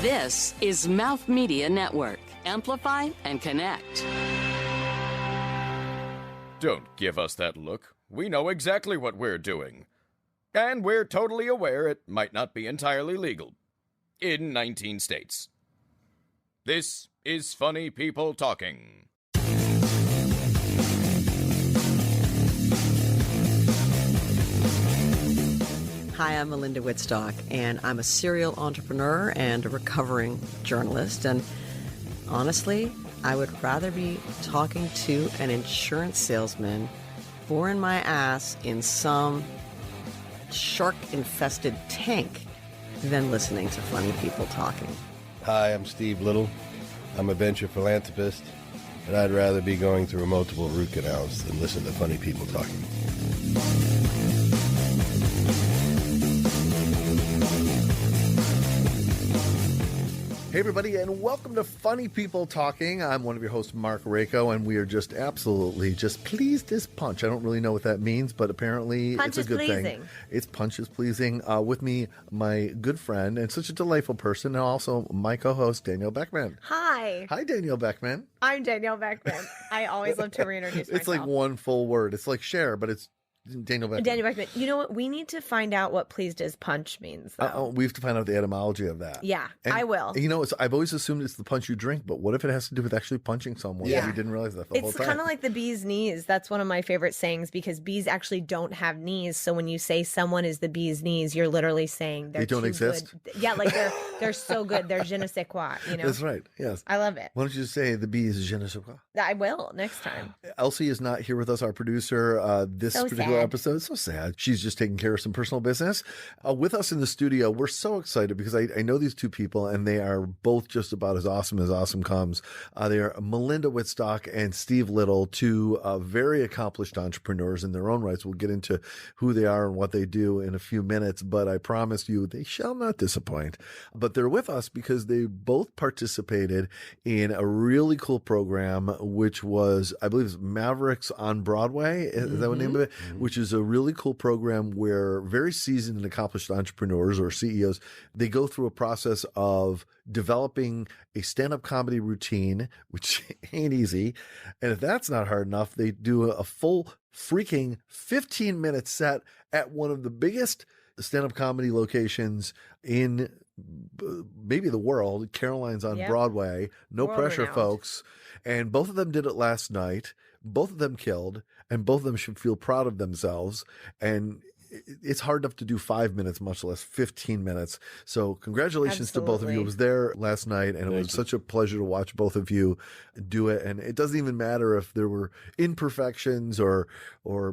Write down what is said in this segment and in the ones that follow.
This is Mouth Media Network. Amplify and connect. Don't give us that look. We know exactly what we're doing. And we're totally aware it might not be entirely legal. In 19 states. This is Funny People Talking. Hi, I'm Melinda Wittstock, and I'm a serial entrepreneur and a recovering journalist. And honestly, I would rather be talking to an insurance salesman boring my ass in some shark-infested tank than listening to funny people talking. Hi, I'm Steve Little. I'm a venture philanthropist, and I'd rather be going through multiple root canals than listen to funny people talking. Hey everybody, and welcome to Funny People Talking. I'm one of your hosts, Mark Rako, and we are just absolutely just pleased as punch. I don't really know what that means, but apparently punch it's a good pleasing. thing. It's punch is pleasing. With me, my good friend and such a delightful person, and also my co-host, Danielle Beckman. Hi. Hi, Danielle Beckman. I'm Danielle Beckman. I always love to reintroduce myself. It's like one full word. It's like Cher, but it's Danielle Beckman. Danielle Beckman. You know what? We need to find out what pleased as punch means, though. We have to find out the etymology of that. Yeah, And, I will. You know, I've always assumed it's the punch you drink, but what if it has to do with actually punching someone? Yeah. We didn't realize that the whole It's time. kind of like the bee's knees. That's one of my favorite sayings because bees actually don't have knees. So when you say someone is the bee's knees, you're literally saying They don't too exist? good. Yeah, like they're so good. They're je ne sais quoi, you know? That's right, yes. I love it. Why don't you just say the bee is je ne sais quoi? I will next time. Elsie is not here with us, our producer, this So particular sad. episode. So sad. She's just taking care of some personal business. With us in the studio, we're so excited because I know these two people, and they are both just about as awesome comes. They are Melinda Wittstock and Steve Little, two very accomplished entrepreneurs in their own rights. We'll get into who they are and what they do in a few minutes, but I promise you they shall not disappoint. But they're with us because they both participated in a really cool program, which was, I believe, it's Mavericks on Broadway. Is that what the name of it? Which is a really cool program where very seasoned and accomplished entrepreneurs or CEOs, they go through a process of developing a stand-up comedy routine, which ain't easy. And if that's not hard enough, they do a full freaking 15-minute set at one of the biggest stand-up comedy locations in maybe the world, Caroline's on Yep. Broadway. No World pressure, renowned. folks. And both of them did it last night. Both of them killed, and both of them should feel proud of themselves. And it's hard enough to do 5 minutes, much less 15 minutes. So congratulations to both of you. I Absolutely. was there last night, and it was such a pleasure to watch both of you do it. And it doesn't even matter if there were imperfections or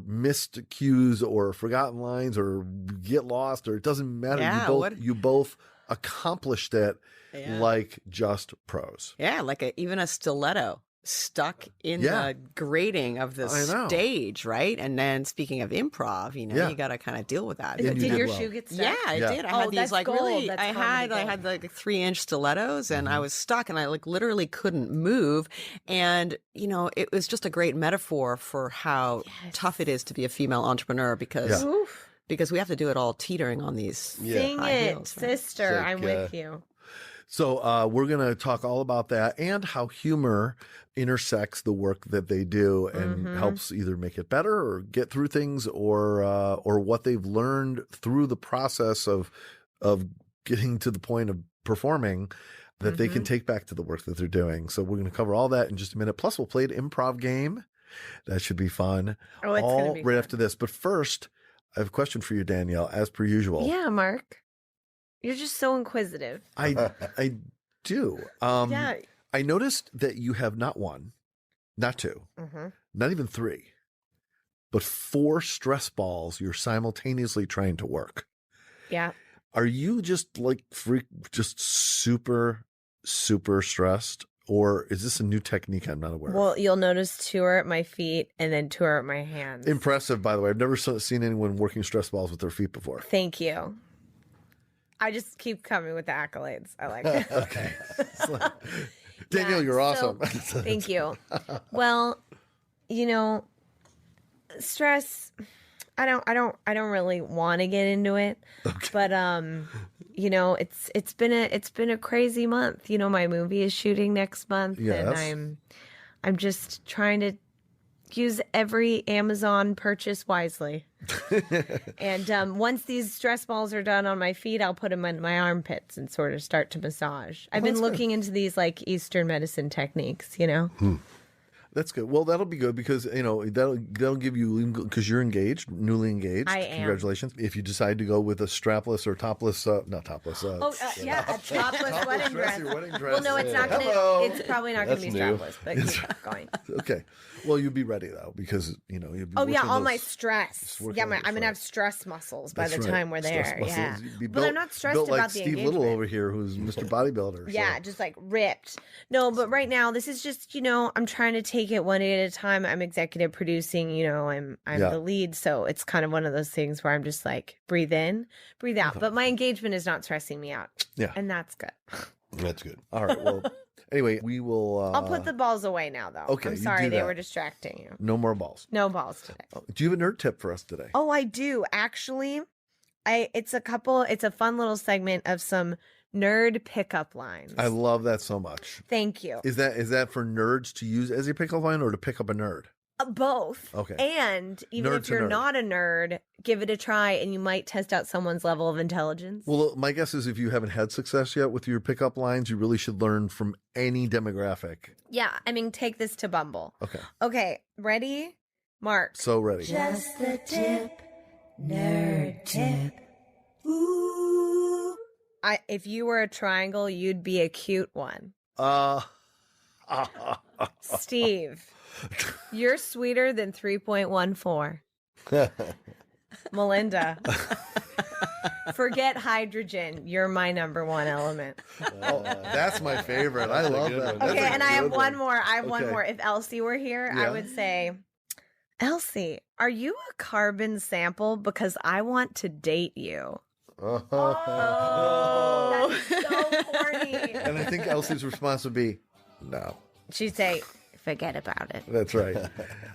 missed cues or forgotten lines or get lost, or it doesn't matter. Yeah, You both accomplished it Yeah. like just pros. Yeah, like even a stiletto stuck in Yeah. the grating of the I know. stage, right? And then speaking of improv, Yeah. you got to kind of deal with that. And you Did did your well. shoe get stuck? Yeah, I Yeah. did. I Oh, had these that's like gold. really. That's I comedy had gold. like 3-inch stilettos, and I Mm-hmm. was stuck, and I like literally couldn't move. And it was just a great metaphor for how tough it is to be a female entrepreneur because Yeah. Oof. we have to do it all teetering on these. Sing High it, heels, right? sister. It's like, I'm with you. So we're going to talk all about that and how humor intersects the work that they do and helps either make it better or get through things or what they've learned through the process of getting to the point of performing that they can take back to the work that they're doing. So we're going to cover all that in just a minute. Plus, we'll play an improv game. That should be fun. Oh, it's all gonna be right fun. after this. But first, I have a question for you, Danielle, as per usual. Yeah, Mark. You're just so inquisitive. I do. Yeah. I noticed that you have not one, not two, not even three, but 4 stress balls you're simultaneously trying to work. Yeah. Are you just like just super stressed? Or is this a new technique I'm not aware of? Well, you'll notice 2 are at my feet and then 2 are at my hands. Impressive, by the way. I've never seen anyone working stress balls with their feet before. Thank you. I just keep coming with the accolades. I like it. Okay. Danielle, Yeah, you're awesome. Thank you. Well, stress, I don't really want to get into it, but you know, it's been a crazy month. You know, my movie is shooting next month, and I'm just trying to use every Amazon purchase wisely. And once these stress balls are done on my feet, I'll put them in my armpits and sort of start to massage. I've been looking into these like Eastern medicine techniques, you know. That's good. Well, that'll be good because, you know, that'll give you, because you're engaged, newly engaged. I am. Congratulations. If you decide to go with a strapless or topless, not topless. A topless wedding dress. Wedding dress. Well, no, it's not going to, it's probably not going to be new. strapless, but keep going. Okay. Well, you'll be ready though, because, you know, you'll be Oh yeah, working all those- my stress. working Yeah, on those, I'm gonna right. have stress muscles by That's the right. time we're Stress there. muscles. Yeah, You'd be but I'm not stressed built about like the Steve engagement. Little over here, who's Mr. Bodybuilder. Yeah, so. just like ripped. No, but right now this is just, you know, I'm trying to take it one day at a time. I'm executive producing, you know, I'm Yeah. the lead, so it's kind of one of those things where I'm just like breathe in, breathe out. But my engagement is not stressing me out. Yeah. And that's good. That's good. All right. Well, anyway, we will. I'll put the balls away now though. okay, I'm you sorry do they that. were distracting you. No more balls. No balls today. Do you have a nerd tip for us today? Oh, I do actually. It's a fun little segment of some nerd pickup lines. I love that so much. Thank you. Is that for nerds to use as a pickup line or to pick up a nerd? Both. Okay. And even Nerd if to you're nerd. not a nerd, give it a try and you might test out someone's level of intelligence. Well, my guess is if you haven't had success yet with your pickup lines, you really should learn from any demographic. Yeah, I mean, take this to Bumble. Okay. Okay, ready? Mark. So ready. Just the tip, nerd tip. Ooh. If you were a triangle, you'd be a cute one. Steve, you're sweeter than 3.14. Melinda, forget hydrogen. You're my number one element. Oh, that's my favorite. I love good that. one. Okay, That's a and I have good one more. I have one Okay. more. If Elsie were here, Yeah. I would say, Elsie, are you a carbon sample? Because I want to date you. Oh, that's so corny. And I think Elsie's response would be, no. She'd say, forget about it. That's right.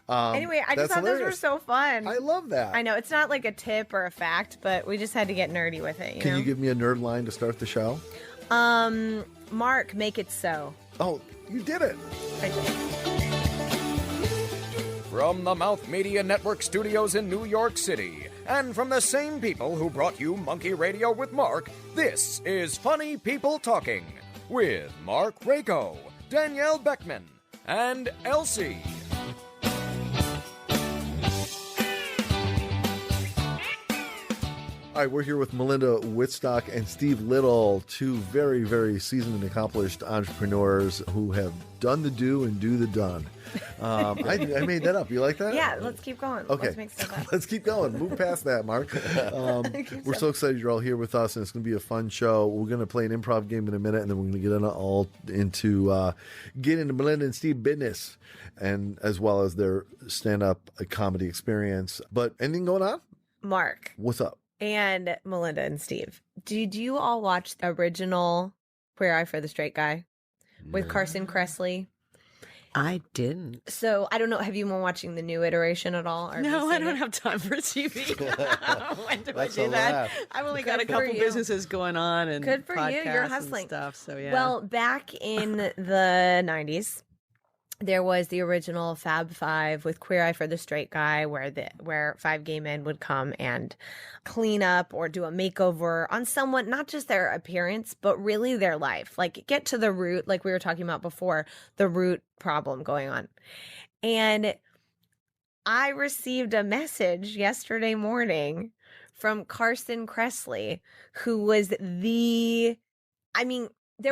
Anyway, I just that's thought those were hilarious. so fun. I love that. I know it's not like a tip or a fact, but we just had to get nerdy with it. Can you give me a nerd line to start the show? Mark, make it so. Oh, you did it. I did. From the Mouth Media Network studios in New York City, and from the same people who brought you Monkey Radio with Mark, this is Funny People Talking with Mark Rako, Danielle Beckman, and Elsie. All right, we're here with Melinda Wittstock and Steve Little, two very, very seasoned and accomplished entrepreneurs who have done the do and do the done. I made that up. You like that? Yeah, let's keep going. Okay, Let's make stuff up. let's keep going. Move past that, Mark. We're so excited you're all here with us, and it's going to be a fun show. We're going to play an improv game in a minute, and then we're going to get into Melinda and Steve business, and as well as their stand-up comedy experience. But anything going on? Mark What's up? and Melinda and Steve, did you all watch the original Queer Eye for the Straight Guy with Carson Kressley? I didn't. So I don't know. Have you been watching the new iteration at all? Or have you No, I seen don't it? have time for TV. When do That's I a do that? laugh. I've only Good got a for couple you. businesses going on and Good for you. You're podcasts hustling. and stuff. So yeah. Well, back in the 90s, there was the original Fab Five with Queer Eye for the Straight Guy, where 5 gay men would come and clean up or do a makeover on someone, not just their appearance, but really their life. Like get to the root, like we were talking about before, the root problem going on. And I received a message yesterday morning from Carson Kressley, who was there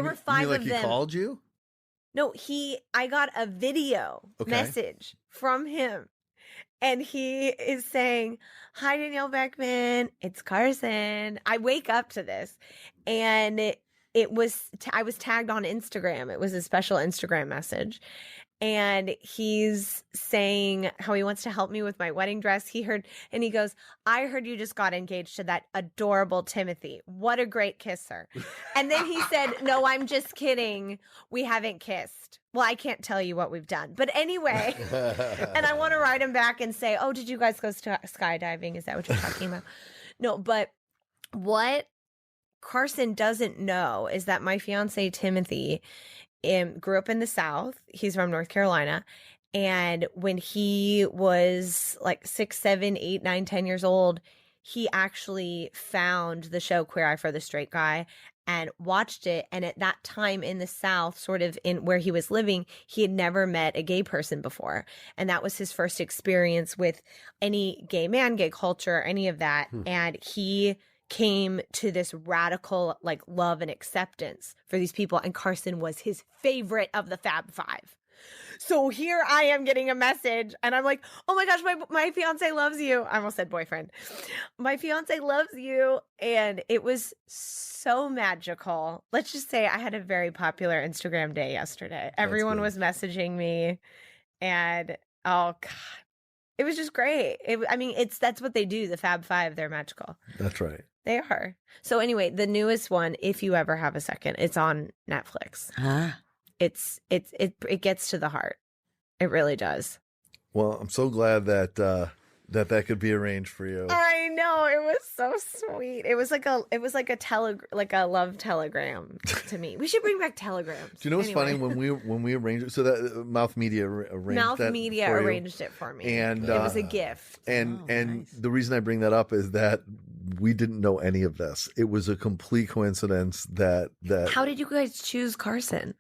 were 5 you mean like of he them. called you? No, I got a video Okay. message from him. And he is saying, hi, Danielle Beckman. It's Carson. I wake up to this. And I was tagged on Instagram. It was a special Instagram message. and he's saying how he wants to help me with my wedding dress. He goes, I heard you just got engaged to that adorable Timothy. What a great kisser. And then he said, no, I'm just kidding. We haven't kissed. Well, I can't tell you what we've done. But anyway, and I want to write him back and say, oh, did you guys go skydiving? Is that what you're talking about? No, but what Carson doesn't know is that my fiance, Timothy, grew up in the South. He's from North Carolina. And when he was like 6, 7, 8, 9, 10 years old, he actually found the show Queer Eye for the Straight Guy and watched it. And at that time in the South, sort of in where he was living, he had never met a gay person before. And that was his first experience with any gay man, gay culture, any of that. And he came to this radical like love and acceptance for these people. And Carson was his favorite of the Fab Five. So here I am getting a message and I'm like, oh my gosh, my fiance loves you. I almost said boyfriend. My fiance loves you. And it was so magical. Let's just say I had a very popular Instagram day yesterday. Everyone was messaging me and oh God, it was just great. That's what they do. The Fab Five, they're magical. That's right. They are. So anyway, the newest one, if you ever have a second, it's on Netflix. It gets to the heart. It really does. Well, I'm so glad that that could be arranged for you. I know, it was so sweet. It was like a love telegram to me. We should bring back telegrams. Do you know what's funny when we arranged it? So that Mouth Media arranged it for me, and it was a gift. And nice. The reason I bring that up is that we didn't know any of this. It was a complete coincidence that. How did you guys choose Carson?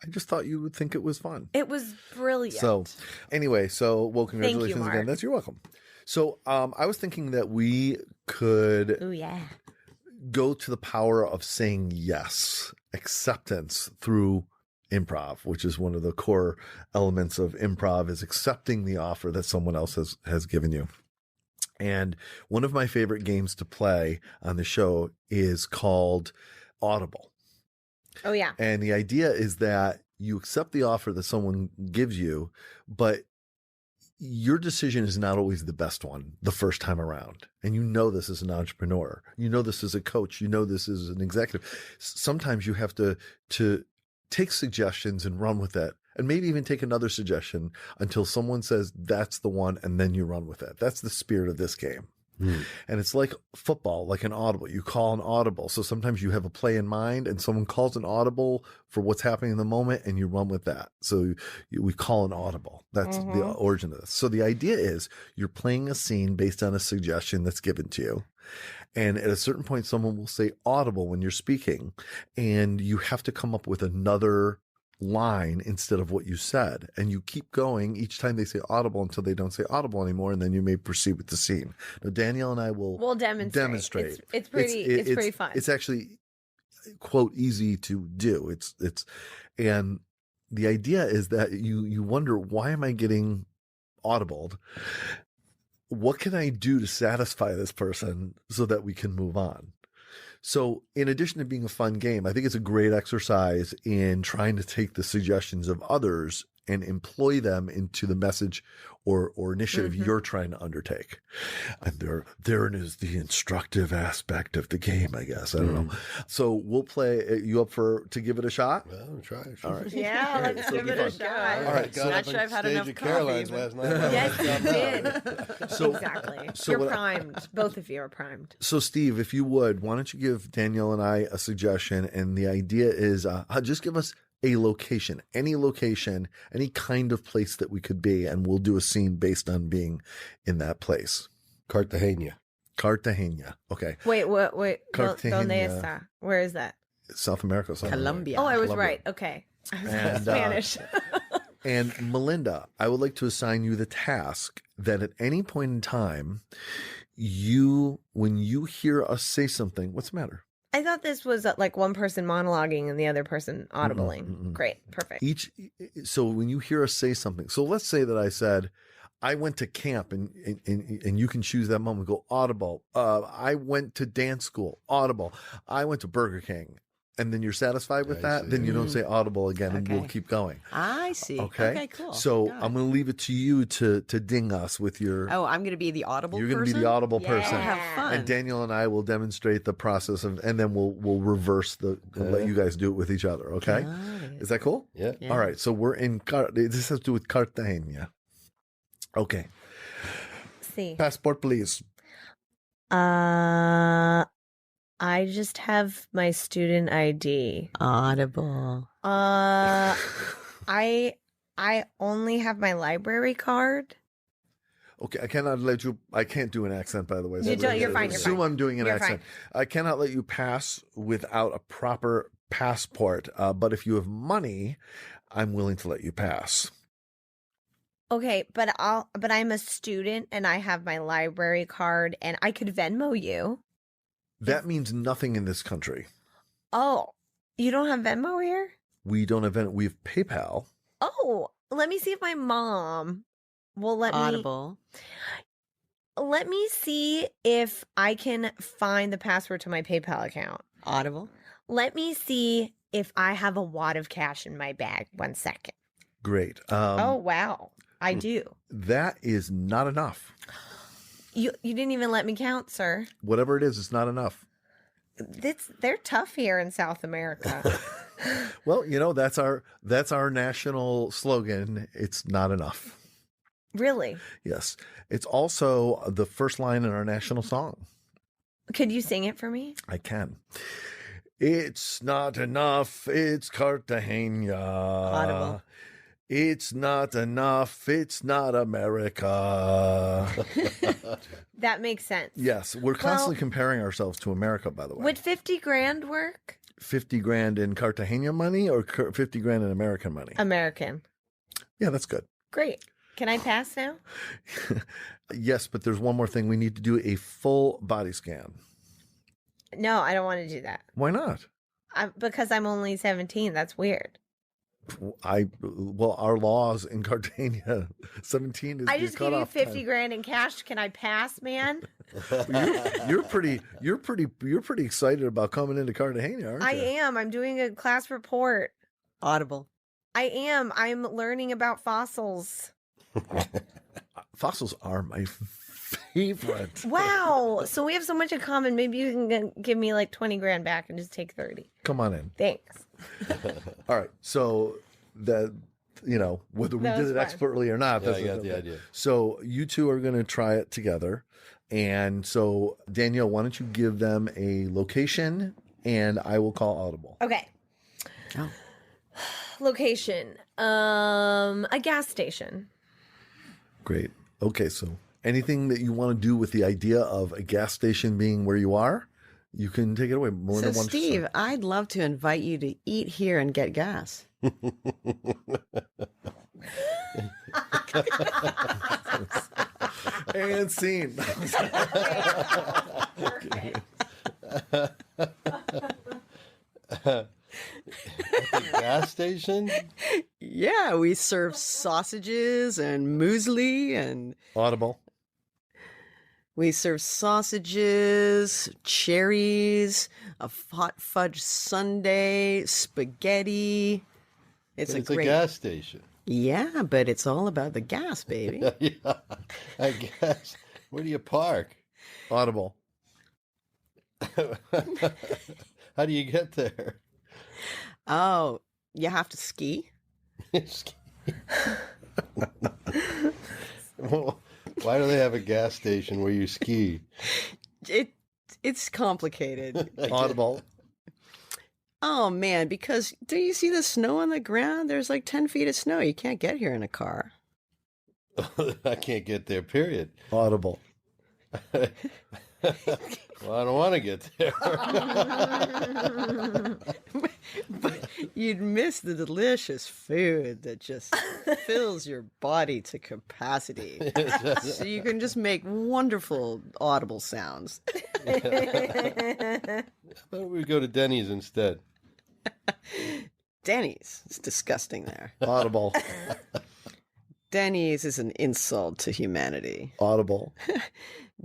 I just thought you would think it was fun. It was brilliant. So anyway, congratulations Thank you, again. You're welcome. So I was thinking that we could go to the power of saying yes, acceptance through improv, which is one of the core elements of improv, is accepting the offer that someone else has given you. And one of my favorite games to play on the show is called Audible. Oh, yeah. And the idea is that you accept the offer that someone gives you, but your decision is not always the best one the first time around. And you know this as an entrepreneur. You know this as a coach. You know this as an executive. Sometimes you have to take suggestions and run with it. And maybe even take another suggestion until someone says that's the one, and then you run with it. That's the spirit of this game. And it's like football, like an audible. You call an audible. So sometimes you have a play in mind and someone calls an audible for what's happening in the moment and you run with that. So we call an audible. That's the origin of this. So the idea is you're playing a scene based on a suggestion that's given to you. And at a certain point, someone will say audible when you're speaking, and you have to come up with another line instead of what you said, and you keep going each time they say audible until they don't say audible anymore, and then you may proceed with the scene. Now Danielle and I will demonstrate. It's pretty fun. It's actually quote easy to do. It's and the idea is that you wonder, why am I getting audibled? What can I do to satisfy this person so that we can move on? So in addition to being a fun game, I think it's a great exercise in trying to take the suggestions of others and employ them into the message or initiative you're trying to undertake. And therein is the instructive aspect of the game, I guess. I don't know. So we'll play. You up to give it a shot? Well, I'm trying. All right. Yeah, let's give it a shot. All right. Not sure I've had enough coffee. Caroline's last night. Yes, you did. Exactly. You're primed. Both of you are primed. So Steve, if you would, why don't you give Danielle and I a suggestion? And the idea is just give us a location, any kind of place that we could be, and we'll do a scene based on being in that place. Cartagena. Okay. Wait. Cartagena. ¿Dónde está? Where is that? South America. Colombia. Oh, I was Colombia. right. Okay. And, Spanish. And Melinda, I would like to assign you the task that at any point in time, when you hear us say something, what's the matter? I thought this was like one person monologuing and the other person audibling. Great. Perfect. So when you hear us say something, so let's say that I said, I went to camp, and you can choose that moment. Go audible. I went to dance school. Audible. I went to Burger King. and then you're satisfied with I that, see. then you don't say Audible again, and we'll Okay. keep going. I see. Okay. Okay, cool. So Got it. I'm going to leave it to you to ding us with your. Oh, I'm going to be the audible You're person? going to be the audible person. Oh, have fun. And Daniel and I will demonstrate the process of, and then we'll reverse we'll let you guys do it with each other. Okay. Got it. Is that cool? Yeah. Yeah. All right. So we're in, this has to do with Cartagena. Okay. See. Passport, please. I just have my student ID. Audible. I only have my library card. Okay, I can't do an accent, by the way. You don't- you're fine, you're Assume fine. I'm doing an You're accent. I cannot let you pass without a proper passport. But if you have money, I'm willing to let you pass. Okay, but I'm a student and I have my library card and I could Venmo you. That means nothing in this country. Oh, you don't have Venmo here? We don't have we have PayPal. Oh, let me see if my mom will let Audible. Let me see if I can find the password to my PayPal account. Audible. Let me see if I have a wad of cash in my bag. 1 second. Great. Oh, wow. I do. That is not enough. You didn't even let me count, sir. Whatever it is, it's not enough. They're tough here in South America. Well, that's our national slogan. It's not enough. Really? Yes. It's also the first line in our national song. Could you sing it for me? I can. It's not enough. It's Cartagena. Audible. It's not enough. It's not America. That makes sense. Yes. We're constantly comparing ourselves to America, by the way. Would 50 grand work? 50 grand in Cartagena money or 50 grand in American money? American. Yeah, that's good. Great. Can I pass now? Yes, but there's one more thing. We need to do a full body scan. No, I don't want to do that. Why not? Because I'm only 17. That's weird. Our laws in Cartagena, 17 is I the just gave you cutoff 50 time. grand in cash. Can I pass, man? You're pretty excited about coming into Cartagena, aren't you? I am. I'm doing a class report. Audible. I am. I'm learning about fossils. Fossils are my favorite. Wow. So we have so much in common. Maybe you can give me like 20 grand back and just take 30. Come on in. Thanks. All right. So that, whether we That did was it fun. expertly or not. Yeah, I got the idea. So you two are going to try it together. And so, Danielle, why don't you give them a location and I will call Audible. Okay. Oh. Location. A gas station. Great. Okay. So anything that you want to do with the idea of a gas station being where you are, you can take it away. Melinda, So, why don't you Steve, start? I'd love to invite you to eat here and get gas. And scene. Gas station? Yeah, we serve sausages and muesli, and Audible. we serve sausages, cherries, a hot fudge sundae, spaghetti. It's But a it's a great gas station. Yeah, but it's all about the gas, baby. Yeah, I guess. Where do you park? Audible. How do you get there? Oh, you have to ski? Well, why do they have a gas station where you ski? It's complicated. Audible. Oh man, because do you see the snow on the ground? There's like 10 feet of snow. You can't get here in a car. I can't get there, period. Audible. Well, I don't want to get there. But you'd miss the delicious food that just fills your body to capacity. So you can just make wonderful audible sounds. Why don't we go to Denny's instead? Denny's. It's disgusting there. Audible. Denny's is an insult to humanity. Audible.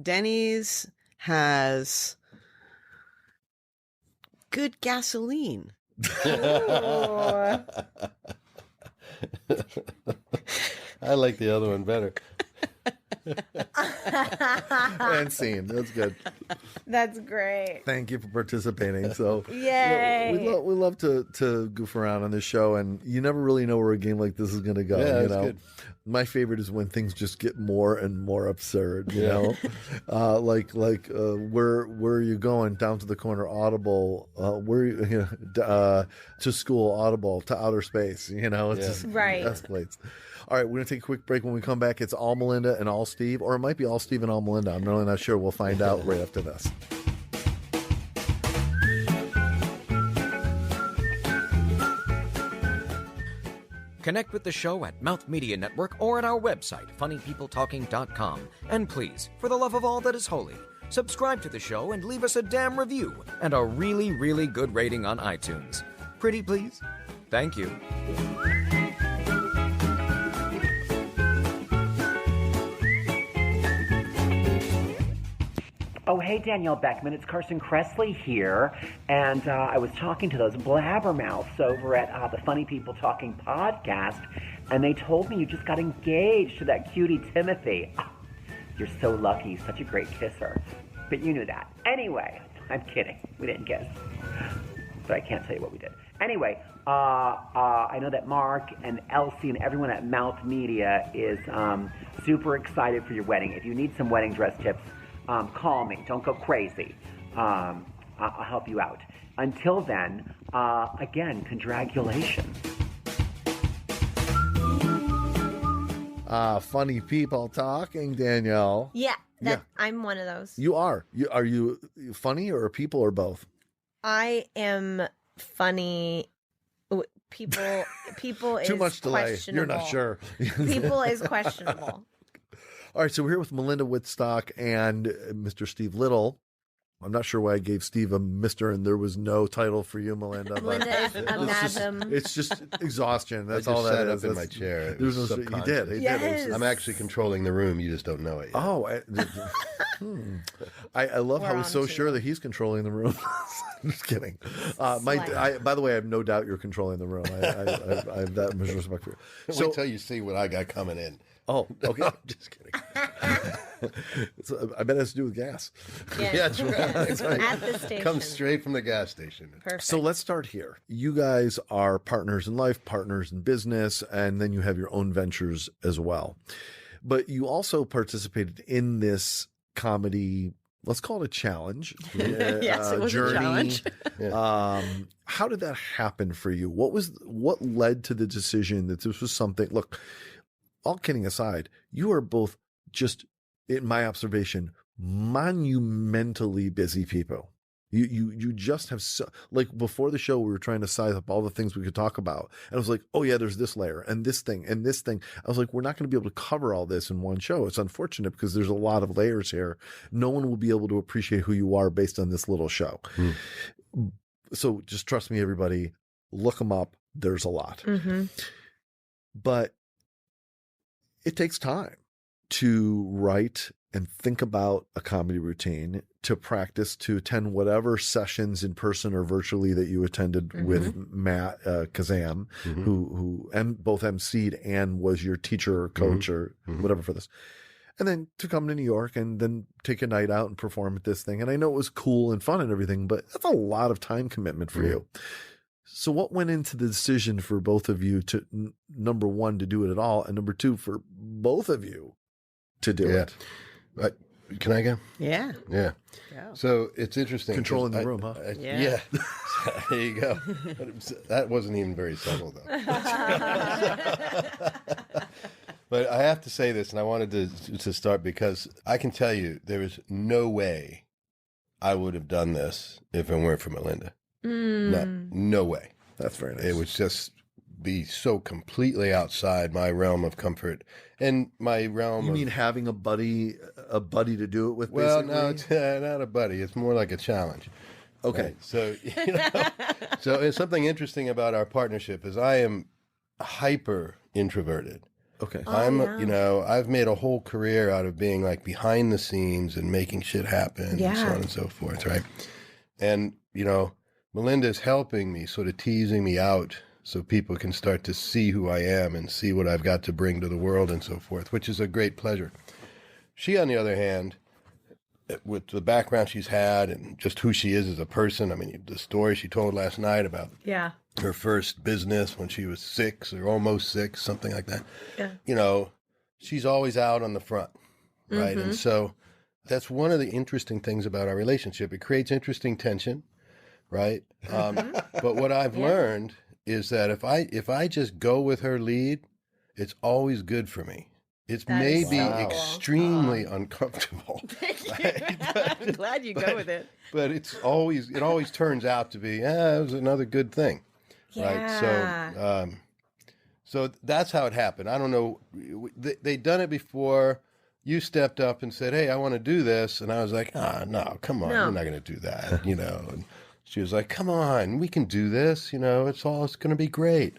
Denny's has good gasoline. Ooh. I like the other one better. And scene. That's good. That's great. Thank you for participating. So, Yay. we love to goof around on this show, and you never really know where a game like this is going to go. Yeah, you that's know, good. My favorite is when things just get more and more absurd. You know, where are you going? Down to the corner, Audible. Where to school, Audible, to outer space. You know, it's just Right. escalates. All right, we're going to take a quick break. When we come back, it's all Melinda and all Steve, or it might be all Steve and all Melinda. I'm really not sure. We'll find out right after this. Connect with the show at Mouth Media Network or at our website, funnypeopletalking.com. And please, for the love of all that is holy, subscribe to the show and leave us a damn review and a really, really good rating on iTunes. Pretty please? Thank you. Oh, hey, Danielle Beckman, it's Carson Kressley here, and I was talking to those blabbermouths over at the Funny People Talking podcast, and they told me you just got engaged to that cutie Timothy. Oh, you're so lucky, he's such a great kisser. But you knew that. Anyway, I'm kidding, we didn't kiss, but I can't tell you what we did. Anyway, I know that Mark and Elsie and everyone at Mouth Media is super excited for your wedding. If you need some wedding dress tips, call me. Don't go crazy. I'll help you out. Until then, again, congratulations. Funny people talking, Danielle. Yeah, I'm one of those. You are. Are you funny or people or both? I am funny. People is Too much delay. questionable. You're not sure. People is questionable. All right, so we're here with Melinda Wittstock and Mr. Steve Little. I'm not sure why I gave Steve a Mr. and there was no title for you, Melinda. Melinda is a madam. It's just exhaustion. That's I just all that sat is. up in my chair. It There's was no. He subconscious. did. Yes. I'm actually controlling the room. You just don't know it yet. Oh, I love We're how he's so on to sure it. that he's controlling the room. I'm just kidding. By the way, I have no doubt you're controlling the room. I have that much respect for you. Wait till you see what I got coming in. Oh, okay. I'm just kidding. I bet it has to do with gas. Yeah, that's right. At the station. Comes straight from the gas station. Perfect. So let's start here. You guys are partners in life, partners in business, and then you have your own ventures as well. But you also participated in this comedy, let's call it a challenge. Yes, it was journey. a challenge. How did that happen for you? What led to the decision that this was something? Look, all kidding aside, you are both just, in my observation, monumentally busy people. You just have like before the show, we were trying to size up all the things we could talk about. And I was like, oh yeah, there's this layer and this thing and this thing. I was like, we're not going to be able to cover all this in one show. It's unfortunate because there's a lot of layers here. No one will be able to appreciate who you are based on this little show. So just trust me, everybody, look them up. There's a lot. Mm-hmm. But it takes time to write and think about a comedy routine, to practice, to attend whatever sessions in person or virtually that you attended with Matt Kazam, who both emceed and was your teacher or coach or whatever for this. And then to come to New York and then take a night out and perform at this thing. And I know it was cool and fun and everything, but that's a lot of time commitment for you. So what went into the decision for both of you to, number one, to do it at all, and number two, for both of you to do it? Can I go? Yeah. Yeah. So it's interesting. Controlling the room, huh? Yeah. There you go. That wasn't even very subtle, though. But I have to say this, and I wanted to start because I can tell you there is no way I would have done this if it weren't for Melinda. No way. That's very nice. It would just be so completely outside my realm of comfort and my realm. You of, mean having a buddy to do it with? well, basically? no, it's not a buddy. It's more like a challenge. Okay. Right? So, so it's something interesting about our partnership is I am hyper introverted. Okay. I've made a whole career out of being like behind the scenes and making shit happen and so on and so forth. Right. And, Melinda's helping me, sort of teasing me out so people can start to see who I am and see what I've got to bring to the world and so forth, which is a great pleasure. She, on the other hand, with the background she's had and just who she is as a person, I mean, the story she told last night about her first business when she was 6 or almost 6, something like that. Yeah. You know, she's always out on the front, right? And so that's one of the interesting things about our relationship. It creates interesting tension, right? But what I've learned is that if I just go with her lead, it's always good for me. It's maybe extremely uncomfortable. I'm glad you go with it. But it always turns out to be, it was another good thing. Yeah. Right. So that's how it happened. I don't know. They'd done it before. You stepped up and said, "Hey, I want to do this." And I was like, no, come on. You're not going to do that, you know. And she was like, "Come on, we can do this. You know, it's going to be great."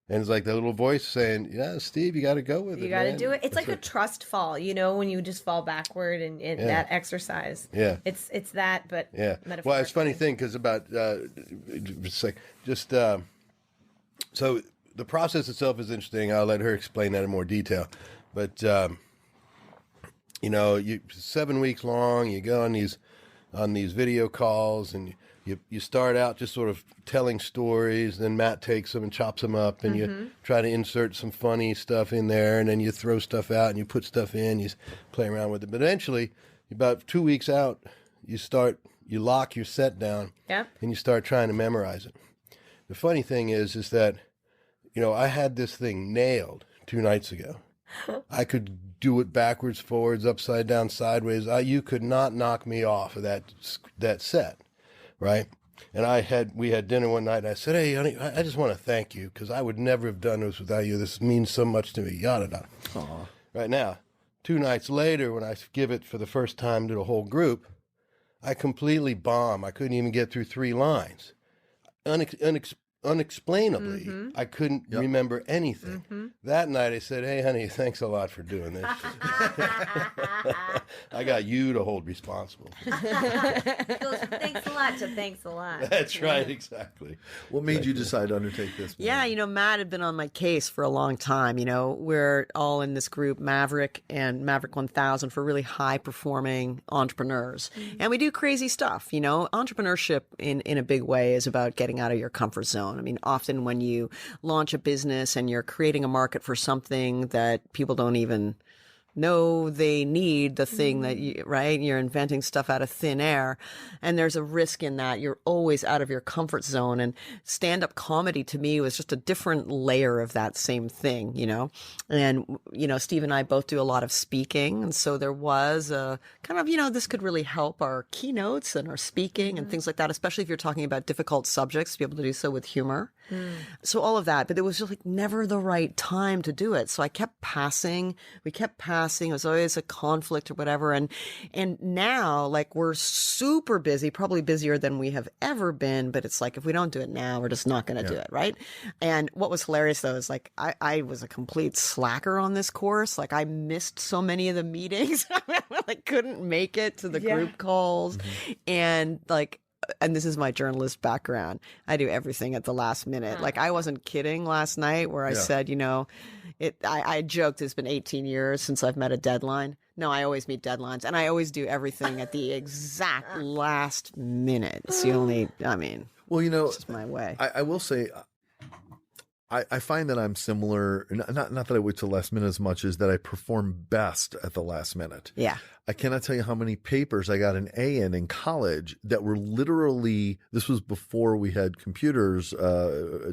And it's like that little voice saying, "Yeah, Steve, you got to go with it. You got to do it." It's like a trust fall, you know, when you just fall backward and that exercise. Yeah. It's that, but metaphorically. Well, it's a funny thing because about it's like just so the process itself is interesting. I'll let her explain that in more detail. But you know, 7 weeks long. You go on these video calls and. You start out just sort of telling stories, then Matt takes them and chops them up, and you try to insert some funny stuff in there, and then you throw stuff out and you put stuff in, you play around with it. But eventually, about 2 weeks out, you lock your set down, and you start trying to memorize it. The funny thing is that, you know, I had this thing nailed 2 nights ago. I could do it backwards, forwards, upside down, sideways. You could not knock me off of that set. Right. And we had dinner one night and I said, "Hey, honey, I just want to thank you because I would never have done this without you. This means so much to me." Yada, yada. Right now, 2 nights later, when I give it for the first time to the whole group, I completely bomb. I couldn't even get through 3 lines. Unexplainably, I couldn't remember anything. That night I said, "Hey, honey, thanks a lot for doing this." I got you to hold responsible. It goes from thanks a lot to thanks a lot. That's right, exactly. What made you decide to undertake this? Yeah, you know, Matt had been on my case for a long time. You know, we're all in this group, Maverick and Maverick 1000, for really high-performing entrepreneurs. And we do crazy stuff, you know. Entrepreneurship in a big way is about getting out of your comfort zone. I mean, often when you launch a business and you're creating a market for something that people don't even know they need, the thing that you're inventing stuff out of thin air, and there's a risk in that. You're always out of your comfort zone, and stand-up comedy to me was just a different layer of that same thing, you know. And you know, Steve and I both do a lot of speaking, and so there was a kind of, you know, this could really help our keynotes and our speaking and things like that, especially if you're talking about difficult subjects, to be able to do so with humor. So all of that, but it was just like never the right time to do it. So I kept passing. We kept passing. It was always a conflict or whatever. And now, like, we're super busy, probably busier than we have ever been. But it's like, if we don't do it now, we're just not going to do it, right? And what was hilarious though is like I was a complete slacker on this course. Like, I missed so many of the meetings. I like couldn't make it to the group calls, and like. And this is my journalist background. I do everything at the last minute. Like, I wasn't kidding last night where I said, you know, I joked it's been 18 years since I've met a deadline. No, I always meet deadlines, and I always do everything at the exact last minute. It's the only, I mean, well, you know, it's just my way. I will say, I find that I'm similar, not that I wait till the last minute as much as that I perform best at the last minute. Yeah. I cannot tell you how many papers I got an A in college that were literally, this was before we had computers,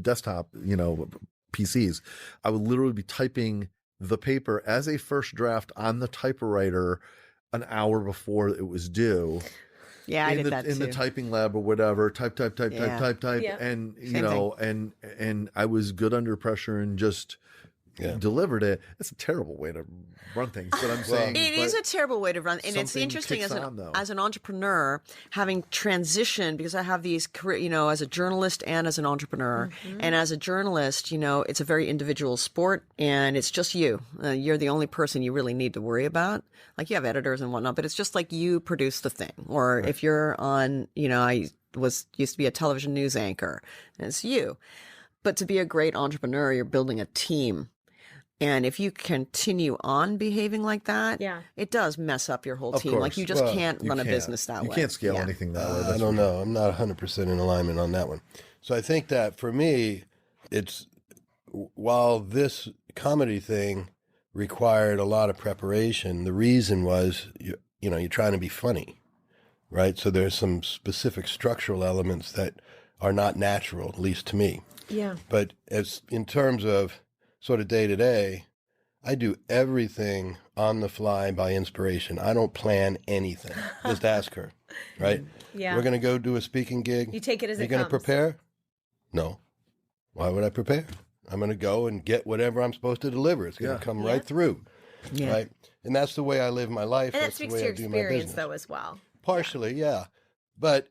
desktop, you know, PCs. I would literally be typing the paper as a first draft on the typewriter an hour before it was due. Yeah, I did that too. In the typing lab or whatever, type, Yeah. and you Same know, and I was good under pressure and just delivered it. It's a terrible way to run things, but I'm saying it is a terrible way to run, and it's interesting as an entrepreneur having transitioned, because I have these career, you know, as a journalist and as an entrepreneur, and as a journalist, you know, it's a very individual sport, and it's just you. You're the only person you really need to worry about. Like, you have editors and whatnot, but it's just like you produce the thing, or if you're on, you know, used to be a television news anchor, and it's you. But to be a great entrepreneur, you're building a team. And if you continue on behaving like that, it does mess up your whole Of team. course. Like you just Well, can't run a business that way. You can't scale anything that way. I don't know. I'm not 100% in alignment on that one. So I think that for me, it's while this comedy thing required a lot of preparation, the reason was, you're trying to be funny, right? So there's some specific structural elements that are not natural, at least to me. Yeah. But as in terms of sort of day to day, I do everything on the fly by inspiration. I don't plan anything. Just ask her, right? Yeah. We're going to go do a speaking gig. You take it as Are it you going to comes. prepare? No. Why would I prepare? I'm going to go and get whatever I'm supposed to deliver. It's going to come right through, right? And that's the way I live my life. And that That's the speaks way to your I do my experience, business. though, as well. Partially, yeah. But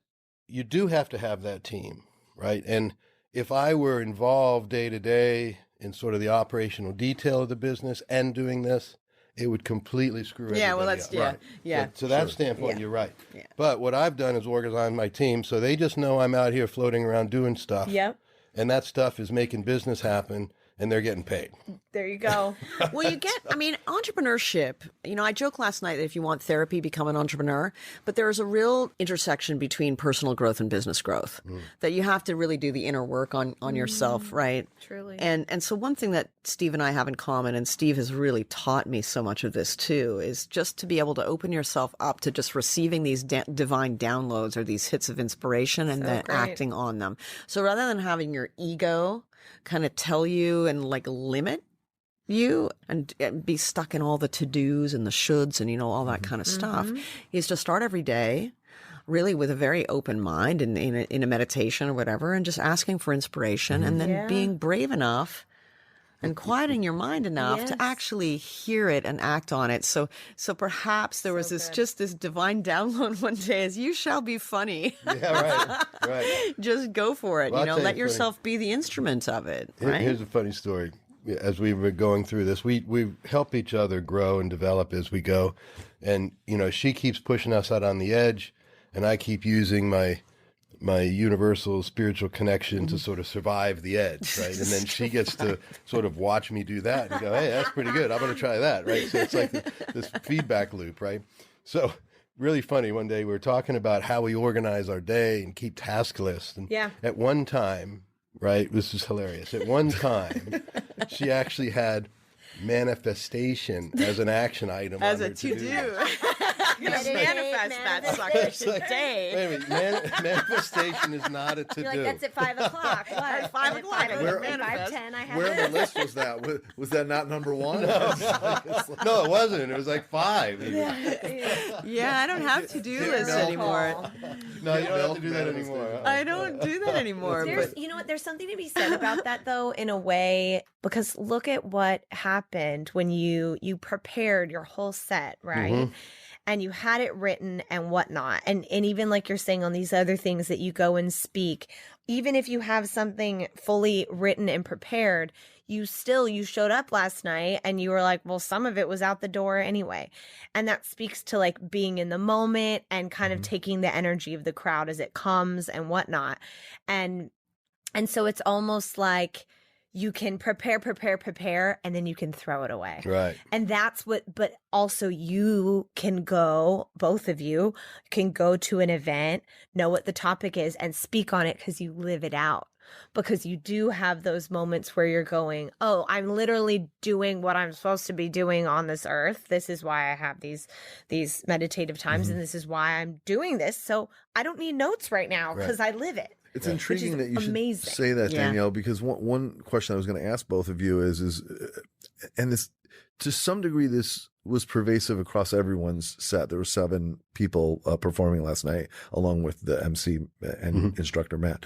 you do have to have that team, right? And if I were involved day to day in sort of the operational detail of the business and doing this, it would completely screw everybody Yeah, well, that's, up. yeah, yeah. So that standpoint, you're right. Yeah. But what I've done is organize my team so they just know I'm out here floating around doing stuff. Yep. And that stuff is making business happen, and they're getting paid. There you go. Well, entrepreneurship, I joked last night that if you want therapy, become an entrepreneur, but there is a real intersection between personal growth and business growth that you have to really do the inner work on yourself, right? Truly. And so one thing that Steve and I have in common, and Steve has really taught me so much of this too, is just to be able to open yourself up to just receiving these divine downloads or these hits of inspiration and then acting on them. So rather than having your ego kind of tell you and like limit you and be stuck in all the to-dos and the shoulds and all that kind of stuff, is to start every day really with a very open mind and in a meditation or whatever, and just asking for inspiration and then being brave enough and quieting your mind enough to actually hear it and act on it. So perhaps there was this divine download one day as you shall be funny. Yeah, right. Just go for it. Well, I'll tell Let you yourself be the instrument of it. Right? Here's a funny story. As we were going through this, we help each other grow and develop as we go. And, she keeps pushing us out on the edge, and I keep using my universal spiritual connection to sort of survive the edge, right? And then she gets to sort of watch me do that and go, hey, that's pretty good. I'm going to try that, right? So it's like this feedback loop, right? So really funny, one day we were talking about how we organize our day and keep task lists. And at one time, right, this is hilarious. At one time, she actually had manifestation as an action item as on a her to-do. Manifest that sucker today. Wait a minute, manifestation is not a to-do. You're like, that's at 5 o'clock. What? At 5 o'clock. Where- 5:10, I have Where on the this. list was that? Was that not number one? No, it wasn't. It was like 5. Yeah, I don't have to-do lists anymore. No, you don't have to do that anymore. I don't do that anymore. There's, you know what? There's something to be said about that, though, in a way, because look at what happened when you prepared your whole set, right? And you had it written and whatnot. And even like you're saying on these other things that you go and speak, even if you have something fully written and prepared, you showed up last night and you were like, well, some of it was out the door anyway. And that speaks to like being in the moment and kind of taking the energy of the crowd as it comes and whatnot. And so it's almost like you can prepare, and then you can throw it away. Right. And that's but also you can go, both of you can go to an event, know what the topic is, and speak on it because you live it out. Because you do have those moments where you're going, oh, I'm literally doing what I'm supposed to be doing on this earth. This is why I have these meditative times, and this is why I'm doing this. So I don't need notes right now because I live it. It's intriguing that you amazing. should say that, Danielle, because one question I was going to ask both of you is, and this, to some degree, this was pervasive across everyone's set. There were 7 people performing last night, along with the MC and instructor, Matt.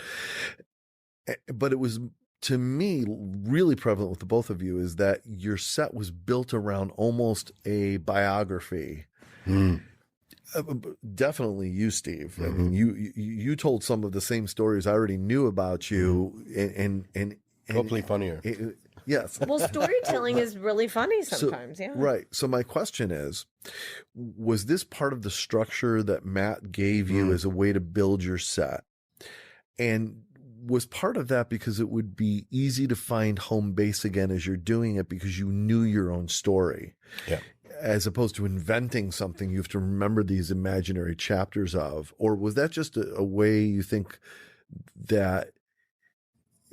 But it was, to me, really prevalent with the both of you is that your set was built around almost a biography. Definitely you, Steve. I mean, you told some of the same stories I already knew about you, and hopefully funnier. Yes. Well, storytelling is really funny sometimes. Right. So my question is, was this part of the structure that Matt gave you as a way to build your set? And was part of that because it would be easy to find home base again as you're doing it because you knew your own story. Yeah. As opposed to inventing something you have to remember these imaginary chapters of? Or was that just a way you think that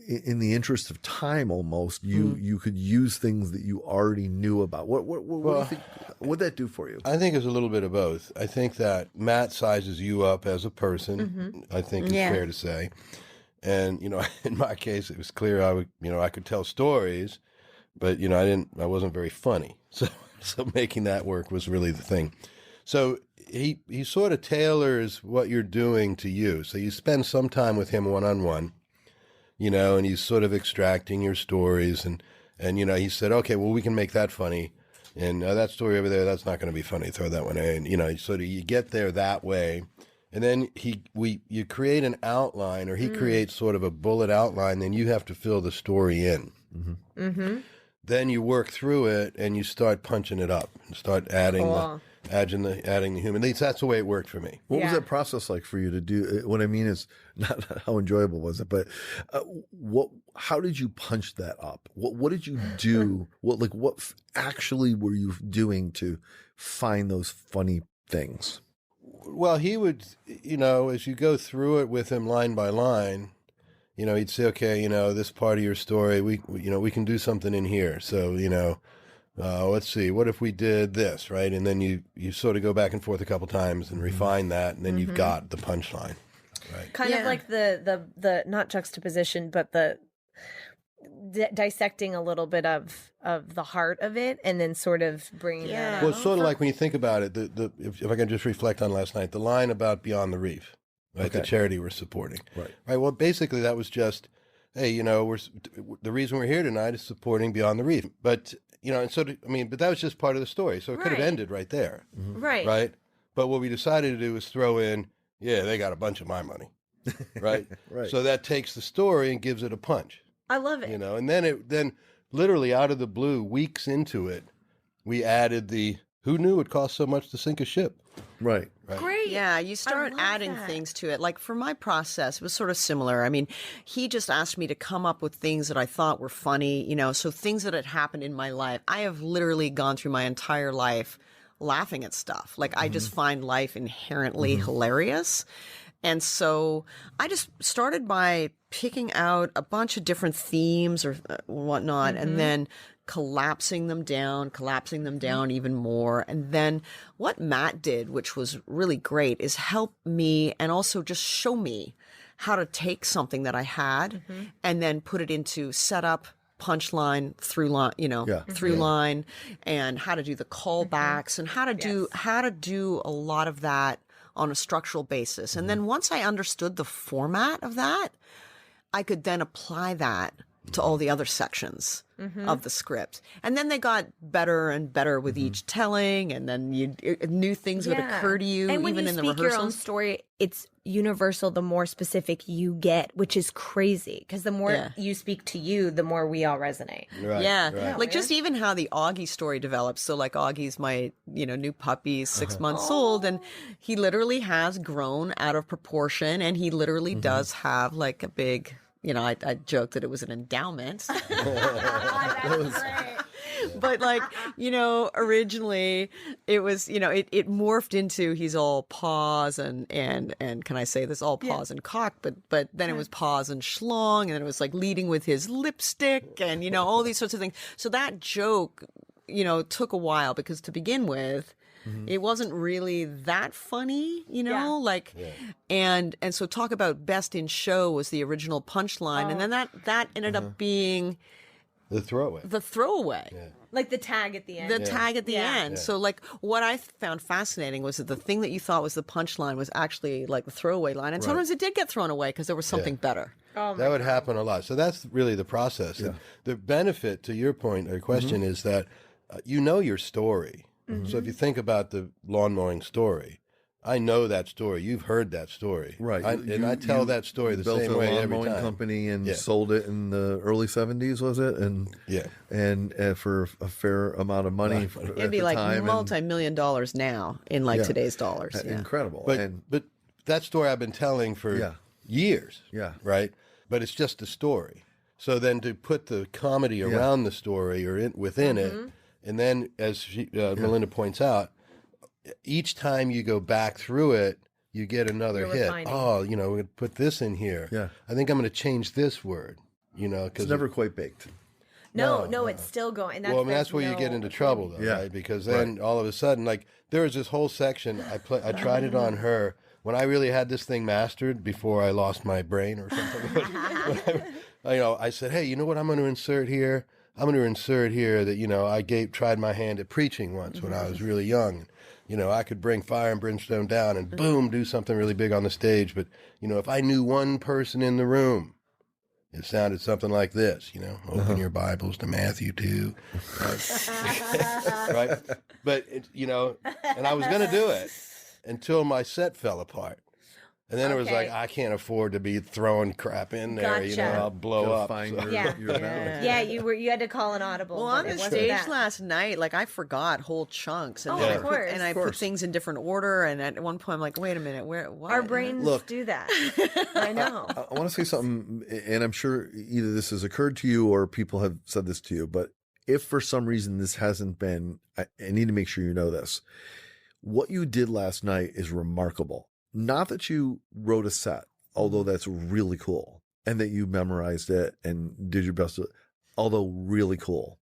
in the interest of time almost, you could use things that you already knew about? What do you think, what'd that do for you? I think it's a little bit of both. I think that Matt sizes you up as a person, I think is fair to say. And, in my case, it was clear I could tell stories, but, I wasn't very funny. So making that work was really the thing. So he sort of tailors what you're doing to you. So you spend some time with him one-on-one, and he's sort of extracting your stories. And he said, okay, well, we can make that funny. And that story over there, that's not going to be funny. Throw that one in. Sort of you get there that way. And then you create an outline, or he creates sort of a bullet outline, then you have to fill the story in. Then you work through it and you start punching it up and start adding the human. That's the way it worked for me. What was that process like for you to do? What I mean is not how enjoyable was it, but how did you punch that up? What did you do? What actually were you doing to find those funny things? Well, he would, as you go through it with him line by line, he'd say, okay, this part of your story, we can do something in here. So, let's see, what if we did this, right? And then you sort of go back and forth a couple times and refine that, and then you've got the punchline, right? Kind of like the not juxtaposition, but the dissecting a little bit of the heart of it, and then sort of bringing it out. Well, it's sort of like when you think about it, if I can just reflect on last night, the line about Beyond the Reef. Right, the charity we're supporting. Right. Well, basically, that was just, hey, the reason we're here tonight is supporting Beyond the Reef. But but that was just part of the story, so it could have ended right there. Right. Right. But what we decided to do was throw in, they got a bunch of my money. Right. Right. So that takes the story and gives it a punch. I love it. And then literally out of the blue, weeks into it, we added who knew it cost so much to sink a ship? Right. Great. Yeah, you start adding things to it. Like for my process, it was sort of similar. I mean, he just asked me to come up with things that I thought were funny, so things that had happened in my life. I have literally gone through my entire life laughing at stuff. Like I just find life inherently hilarious. And so I just started by picking out a bunch of different themes or whatnot, and then collapsing them down even more. And then what Matt did, which was really great, is help me and also just show me how to take something that I had and then put it into setup, punchline, through line, and how to do the callbacks and how to do a lot of that on a structural basis. And then once I understood the format of that, I could then apply that to all the other sections of the script. And then they got better and better with each telling, and then new things would occur to you, and when even you in the speak rehearsals. your own story, it's universal the more specific you get, which is crazy, because the more you speak to you, the more we all resonate. Right. Like just even how the Augie story develops. So like Augie's my, new puppy, 6 months old, and he literally has grown out of proportion, and he literally does have like a big, I joked that it was an endowment. But like, originally it was, it morphed into he's all paws and can I say this, all paws and cock, but then it was paws and schlong, and then it was like leading with his lipstick and, all these sorts of things. So that joke, took a while, because to begin with, it wasn't really that funny, and so talk about best in show was the original punchline. And then that ended up being the throwaway. Like the tag at the end. Tag at the end. So like what I found fascinating was that the thing that you thought was the punchline was actually like the throwaway line. And sometimes it did get thrown away because there was something better. That would happen a lot. So that's really the process. And the benefit, to your point or question, is that your story. So if you think about the lawn mowing story, I know that story. You've heard that story. Right. I tell that story the same way every time. Built a lawn mowing company and sold it in the early 70s, was it? And for a fair amount of money It'd be like multi-million dollars now in like today's dollars. Incredible. But that story I've been telling for years. Yeah. Right? But it's just a story. So then to put the comedy around the story or within it, and then as Melinda points out, each time you go back through it, you get another You're hit. refining. Oh, we're going to put this in here. Yeah. I think I'm going to change this word, because It's never quite baked. No, it's still going. And that's, that's where you get into trouble, though, Yeah. right? Because then all of a sudden, like there was this whole section. I tried it on her when I really had this thing mastered before I lost my brain or something. I said, hey, you know what I'm going to insert here? I'm going to insert here that I tried my hand at preaching once when I was really young. I could bring fire and brimstone down and boom, do something really big on the stage. But if I knew one person in the room, it sounded something like this, open your Bibles to Matthew 2. Right? But, and I was going to do it until my set fell apart. And then it was like, I can't afford to be throwing crap in there, Gotcha. I'll blow up. Find So- your balance. Yeah, you had to call an audible. Well, but on it the wasn't stage that. last night, like I forgot whole chunks, and Oh, then of course. I put things in different order. And at one point, I'm like, "Wait a minute, what?" Our brains Look. do that. I know. I want to say something, and I'm sure either this has occurred to you or people have said this to you, but if for some reason this hasn't been, I need to make sure you know this. What you did last night is remarkable. Not that you wrote a set, although that's really cool, and that you memorized it and did your best, although really cool.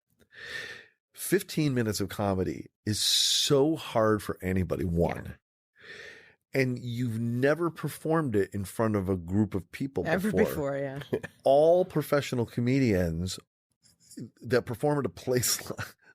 15 minutes of comedy is so hard for anybody, one. And you've never performed it in front of a group of people Ever before, yeah. All professional comedians that perform at a place,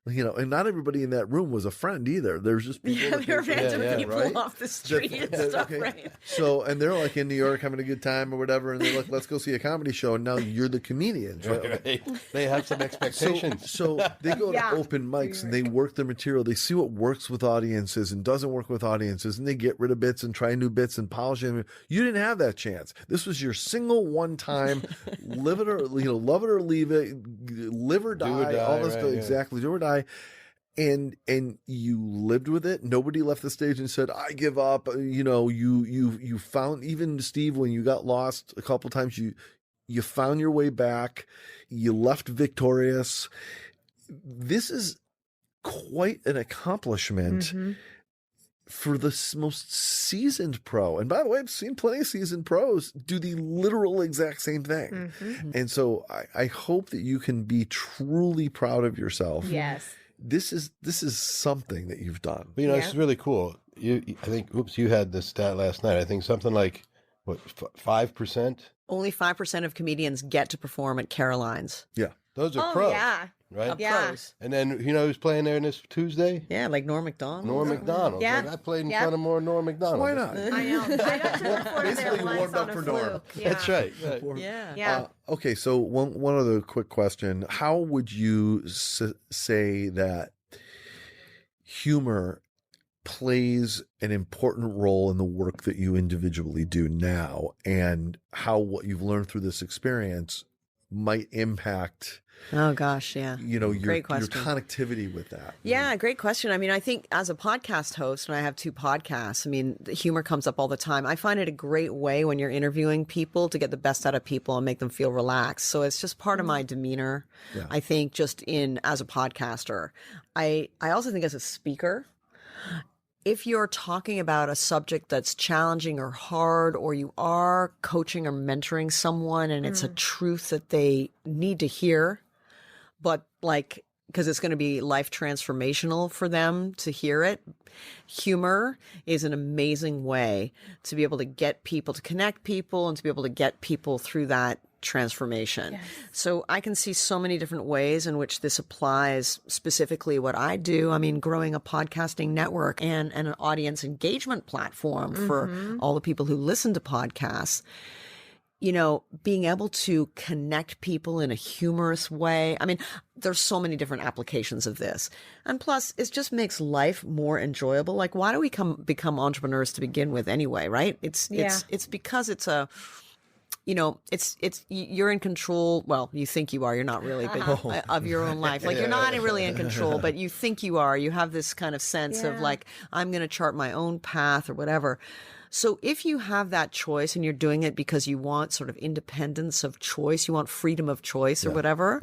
and not everybody in that room was a friend either. There's just people. Yeah, that there were came random from- people right? off the street and stuff, okay. right? So, and they're like in New York having a good time or whatever, and they're like, let's go see a comedy show. And now you're the comedians, right? Right. They have some expectations. So they go to open mics and they work their material. They see what works with audiences and doesn't work with audiences, and they get rid of bits and try new bits and polish them. You didn't have that chance. This was your single one time, live it or love it or leave it, live or die, all this right, stuff, exactly, do or die. And you lived with it. Nobody left the stage and said, I give up. You found, even Steve, when you got lost a couple times, you found your way back. You left victorious. This is quite an accomplishment for the most seasoned pro. And by the way, I've seen plenty of seasoned pros do the literal exact same thing. And so I hope that you can be truly proud of yourself. Yes. This is something that you've done. But, it's really cool. I think, you had this stat last night. I think something like, 5%? Only 5% of comedians get to perform at Caroline's. Yeah. Those are Oh, pros, yeah. right? Yeah. Pros. And then, who's playing there this Tuesday? Yeah, like Norm Macdonald. Norm Macdonald. Yeah. Like, I played in Yeah. front of more Norm Macdonald. Why not? I know. I got to record there Basically once warmed on up a for Norm. fluke. Yeah. That's right. Yeah. Yeah. Okay, so one other quick question. How would you say that humor plays an important role in the work that you individually do now, and how what you've learned through this experience might impact Oh gosh, yeah. your Great question. connectivity with that? Yeah, great question. I mean, I think as a podcast host, and I have 2 podcasts, I mean, the humor comes up all the time. I find it a great way when you're interviewing people to get the best out of people and make them feel relaxed. So it's just part of my demeanor, I think, just as a podcaster. I also think as a speaker, if you're talking about a subject that's challenging or hard, or you are coaching or mentoring someone and it's a truth that they need to hear, but because it's going to be life transformational for them to hear it, humor is an amazing way to be able to get people, to connect people, and to be able to get people through that transformation. So I can see so many different ways in which this applies specifically what I do. I mean, growing a podcasting network and an audience engagement platform for all the people who listen to podcasts. Being able to connect people in a humorous way. I mean, there's so many different applications of this. And plus, it just makes life more enjoyable. Like, why do we become entrepreneurs to begin with anyway, right? It's because it's a, you're in control. Well, you think you are, you're not really, but of your own life. Like, you're not really in control, but you think you are. You have this kind of sense of like, I'm going to chart my own path or whatever. So if you have that choice and you're doing it because you want sort of independence of choice, you want freedom of choice or whatever,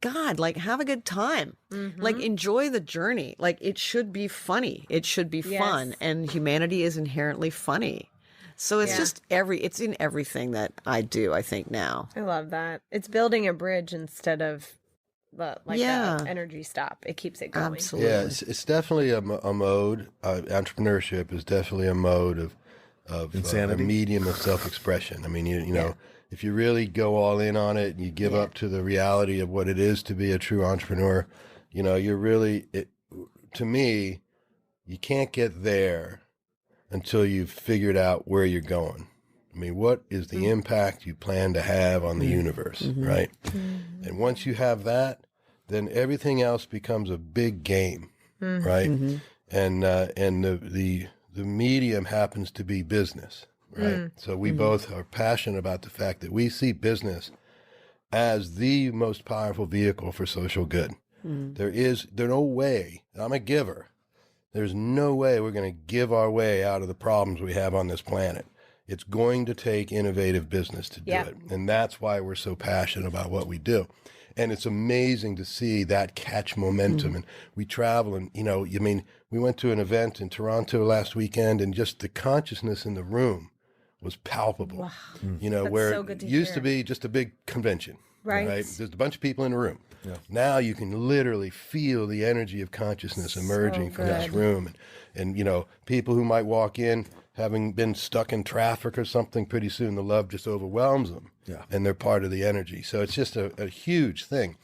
God, like have a good time. Like enjoy the journey. Like it should be funny. It should be fun. And humanity is inherently funny. So it's just it's in everything that I do, I think now. I love that. It's building a bridge instead of the energy stop. It keeps it going. Absolutely. Yeah, it's definitely a mode. Entrepreneurship is definitely a mode of insanity, a medium of self-expression. I mean, you know, if you really go all in on it and you give up to the reality of what it is to be a true entrepreneur, you know, you're really, to me, you can't get there until you've figured out where you're going. I mean, what is the impact you plan to have on the universe, right? And once you have that, then everything else becomes a big game, right? And the medium happens to be business, right? So we both are passionate about the fact that we see business as the most powerful vehicle for social good. There's no way, I'm a giver, there's no way we're going to give our way out of the problems we have on this planet. It's going to take innovative business to do it. And that's why we're so passionate about what we do. And it's amazing to see that catch momentum. And we travel and, you know, I mean, we went to an event in Toronto last weekend and just the consciousness in the room was palpable. Wow. You know, That's where so good it to used hear. to be just a big convention. Right. There's a bunch of people in the room. Now you can literally feel the energy of consciousness emerging from this room. And, you know, people who might walk in having been stuck in traffic or something, pretty soon the love just overwhelms them. And they're part of the energy. So it's just a huge thing.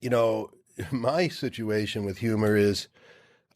You know, my situation with humor is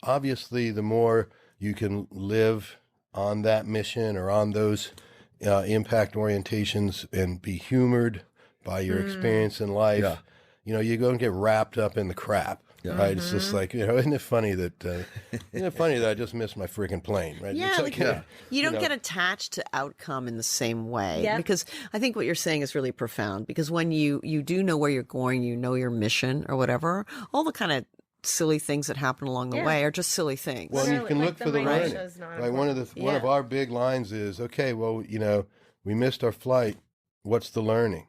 obviously the more you can live on that mission or on those impact orientations and be humored by your experience in life, you know, you're going to get wrapped up in the crap. Right, it's just like, you know, isn't it funny that I just missed my freaking plane, right? Yeah, It's like, you don't get attached to outcome in the same way. Yeah. Because I think what you're saying is really profound. Because when you do know where you're going, you know your mission or whatever, all the kind of silly things that happen along the way are just silly things. Well, and you Literally, can like look the for the learning. minutiae is not Right, one of our big lines is, okay, well, you know, we missed our flight. What's the learning?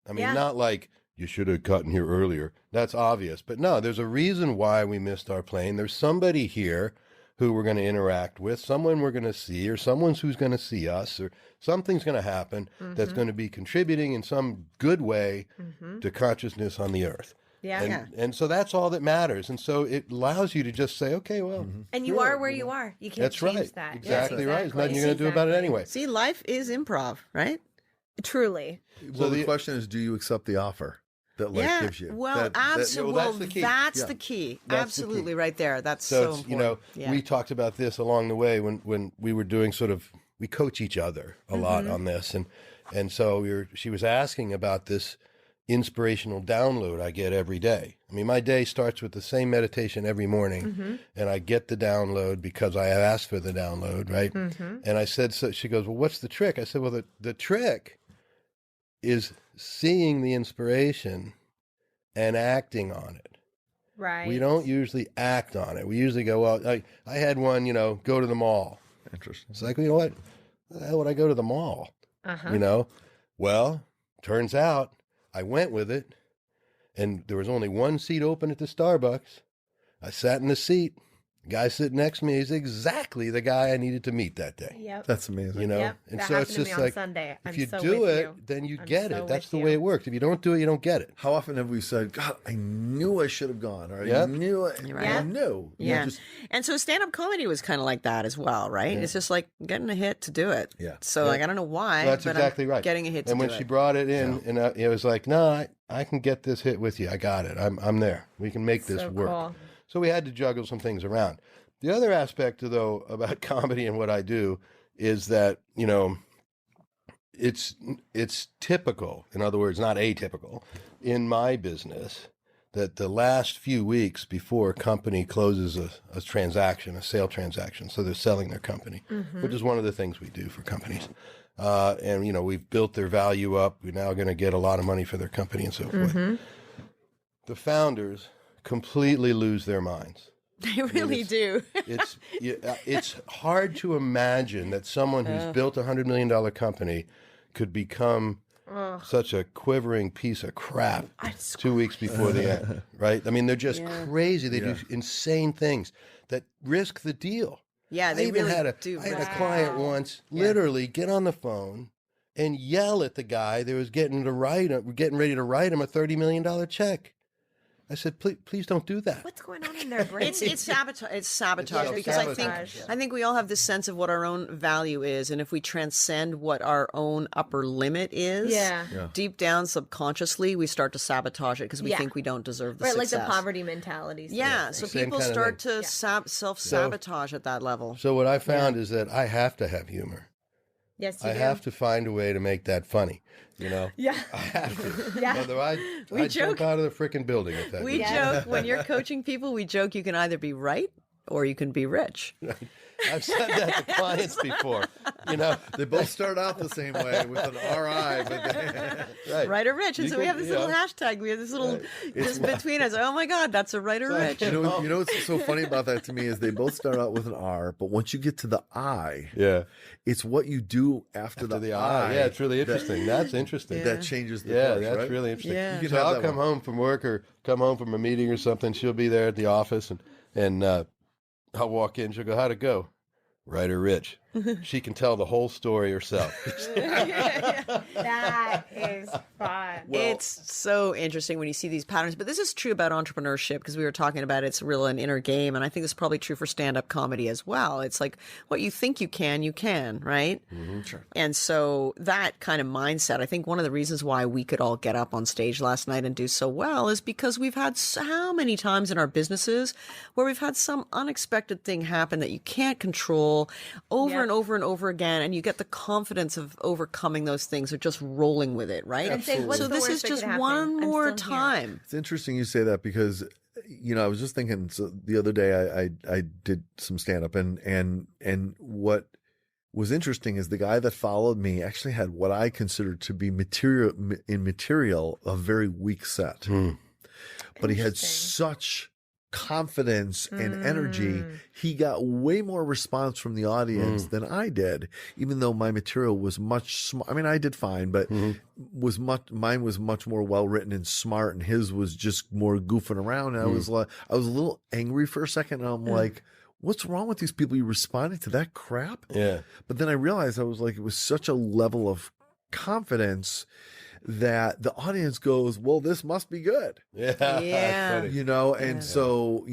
I mean, not like you should have gotten here earlier. That's obvious. But no, there's a reason why we missed our plane. There's somebody here who we're going to interact with, someone we're going to see, or someone who's going to see us, or something's going to happen that's going to be contributing in some good way to consciousness on the earth. And so that's all that matters. And so it allows you to just say, okay, well. And you are where you are. You can't That's change right. that. Exactly right. There's nothing you're going to do about it anyway. See, life is improv, right? Truly. Well, the question is, do you accept the offer that life gives you? Well, absolutely. that's the key. That's the key. That's Absolutely, the key. right there. That's So, so it's, important. you know, we talked about this along the way when we were doing we coach each other a lot on this. And so she was asking about this inspirational download I get every day. I mean, my day starts with the same meditation every morning, and I get the download because I have asked for the download, right? And I said, so she goes, well, what's the trick? I said, well, the trick is seeing the inspiration and acting on it. Right. We don't usually act on it. We usually go, well, I had one, you know, go to the mall. Interesting. It's like, you know what? Why the hell would I go to the mall? You know? Well, turns out I went with it, and there was only one seat open at the Starbucks. I sat in the seat. The guy sitting next to me is exactly the guy I needed to meet that day. Yep. That's amazing. You know? Yep. And That so it's happened to me just on like, Sunday. if I'm you so do with it, you. then you I'm get so it. That's with the you. way it works. If you don't do it, you don't get it. How often have we said, God, I knew I should have gone, or I Yep. knew I Right. knew. You Yeah. just- And so stand-up comedy was kind of like that as well, right? It's just like getting a hit to do it. Yeah. So like, I don't know why, That's but exactly I'm right. getting a hit to and do when it. she brought it in, and it was like, no, I can get this hit with you. I got it. I'm there. We can make this So work. cool. So we had to juggle some things around. The other aspect, though, about comedy and what I do is that, you know, it's typical, in other words, not atypical, in my business that the last few weeks before a company closes a transaction, a sale transaction, so they're selling their company, which is one of the things we do for companies. And, you know, we've built their value up. We're now going to get a lot of money for their company and so forth. The founders completely lose their minds. They really do. It's hard to imagine that someone who's built a $100 million company could become such a quivering piece of crap 2 weeks before the end, right? I mean, they're just crazy. They do insane things that risk the deal. Yeah, they I had a client once literally get on the phone and yell at the guy that was getting ready to write him a $30 million check. I said, please don't do that. What's going on in their brain? It's sabotage. It's sabotage because I think we all have this sense of what our own value is, and if we transcend what our own upper limit is, deep down subconsciously we start to sabotage it because we think we don't deserve the success. Like the poverty mentality. Yeah, so people start to self-sabotage at that level. So what I found is that I have to have humor. Yes, I have to find a way to make that funny. I have to. Otherwise, I jump out of the freaking building. If that we joke when you're coaching people. We joke you can either be right or you can be rich. I've said that to clients before. They both start out the same way with an RI, but right or rich. And so we have this little hashtag. We have this little between us. Oh my God, that's a right or rich. You know what's so funny about that to me is they both start out with an R, but once you get to the I, it's what you do after the I. Yeah, it's really interesting. That's interesting. That changes the course, that's right? really interesting. Yeah. So I'll come home from work or come home from a meeting or something. She'll be there at the office and I'll walk in. She'll go, "How'd it go?" Right or rich. She can tell the whole story herself. That is fun. It's so interesting when you see these patterns, but this is true about entrepreneurship because we were talking about it's real an inner game, and I think this is probably true for stand-up comedy as well. It's like what you think you can, right? Mm-hmm, sure. And so that kind of mindset, I think one of the reasons why we could all get up on stage last night and do so well is because we've had how many times in our businesses where we've had some unexpected thing happen that you can't control over and over and over again, and you get the confidence of overcoming those things or just rolling with it, right? And say, what's so the this worst is that just could happen? one I'm more still here. time. It's interesting you say that because, I was just thinking, so the other day I did some stand-up and what was interesting is the guy that followed me actually had what I considered to be material a very weak set. But he had such confidence and energy. He got way more response from the audience than I did, even though my material was much I mean, I did fine, but mine was much more well written and smart, and his was just more goofing around. And I was a little angry for a second, and I'm like, what's wrong with these people? You responded to that crap? Yeah. But then I realized I was like, it was such a level of confidence that the audience goes, well, this must be good. Yeah. And so,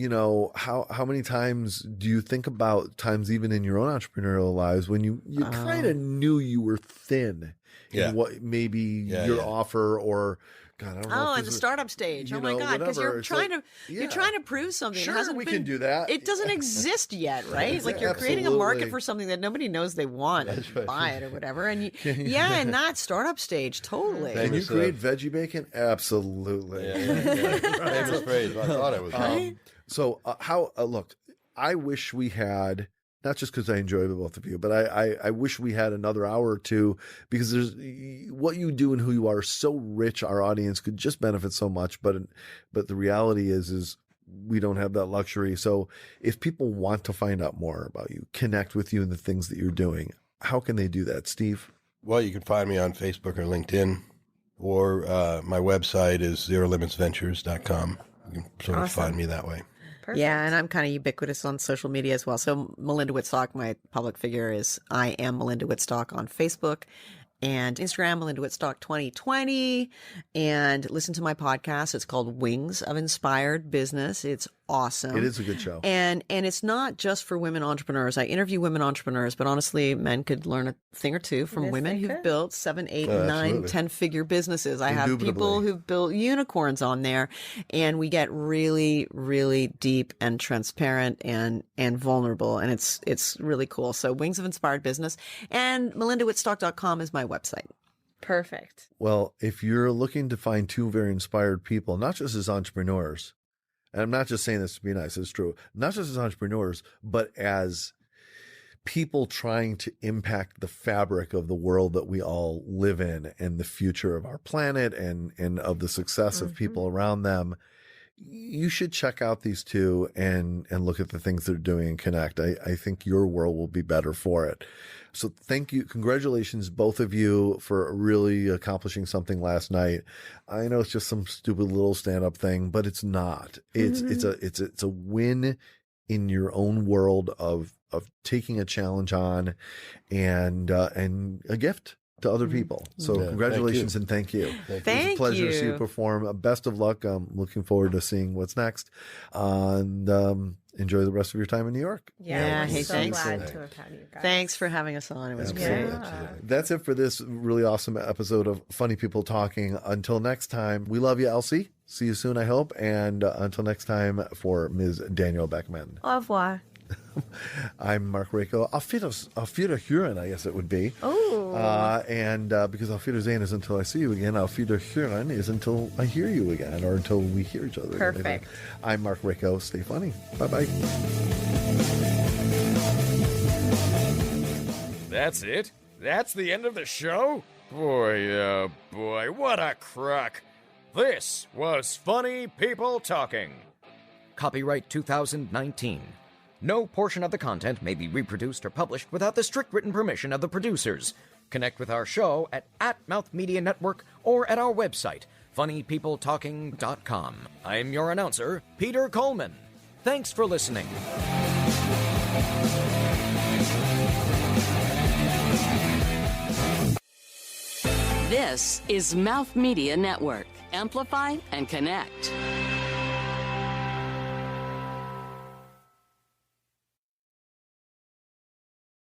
how many times do you think about times even in your own entrepreneurial lives when you kind of knew you were thin in what maybe your offer or God, I don't know. And the startup stage. Oh my God, because you're trying to prove something. Sure, we can do that. It doesn't exist yet, right? Like you're creating a market for something that nobody knows they want and buy it or whatever. And in that startup stage, totally. Can you create veggie bacon? Absolutely. Famous phrase. I thought it was. So look, I wish we had. Not just because I enjoy both of you, but I wish we had another hour or two because there's what you do and who you are so rich. Our audience could just benefit so much, but the reality is we don't have that luxury. So if people want to find out more about you, connect with you and the things that you're doing, how can they do that, Steve? Well, you can find me on Facebook or LinkedIn, or my website is zerolimitsventures.com. You can sort of find me that way. Perfect. Yeah, and I'm kind of ubiquitous on social media as well. So Melinda Wittstock, my public figure, is I am Melinda Wittstock on Facebook and Instagram, Melinda Wittstock 2020. And listen to my podcast. It's called Wings of Inspired Business. It's awesome. It is a good show. And it's not just for women entrepreneurs. I interview women entrepreneurs, but honestly, men could learn a thing or two from women who've built 7, 8, 9, 10-figure businesses. I have people who've built unicorns on there, and we get really, really deep and transparent and vulnerable, and it's really cool. So Wings of Inspired Business, and melindawittstock.com is my website. Perfect. Well, if you're looking to find two very inspired people, not just as entrepreneurs, and I'm not just saying this to be nice, it's true, not just as entrepreneurs, but as people trying to impact the fabric of the world that we all live in and the future of our planet and of the success of people around them, you should check out these two and look at the things they're doing and connect. I think your world will be better for it. So thank you. Congratulations, both of you, for really accomplishing something last night. I know it's just some stupid little stand-up thing, but it's not. It's a win in your own world of taking a challenge on and a gift to other people. So congratulations and thank you. It was a pleasure to see you perform. Best of luck. I'm looking forward to seeing what's next. And enjoy the rest of your time in New York. Yeah, hey, so thanks. glad to have had you guys. Thanks for having us on. It was great. That's it for this really awesome episode of Funny People Talking. Until next time, we love you, Elsie. See you soon, I hope. And until next time, for Ms. Danielle Beckman. Au revoir. I'm Mark Rako. Auf Wiederhören, I guess it would be. Oh. And because Auf Wiedersehen is until I see you again, Auf Wiederhören is until I hear you again, or until we hear each other. Perfect. Again. I'm Mark Rako. Stay funny. Bye-bye. That's it? That's the end of the show? Boy, oh boy, what a crock. This was Funny People Talking. Copyright 2019. No portion of the content may be reproduced or published without the strict written permission of the producers. Connect with our show at Mouth Media Network or at our website, funnypeopletalking.com. I'm your announcer, Peter Coleman. Thanks for listening. This is Mouth Media Network. Amplify and connect.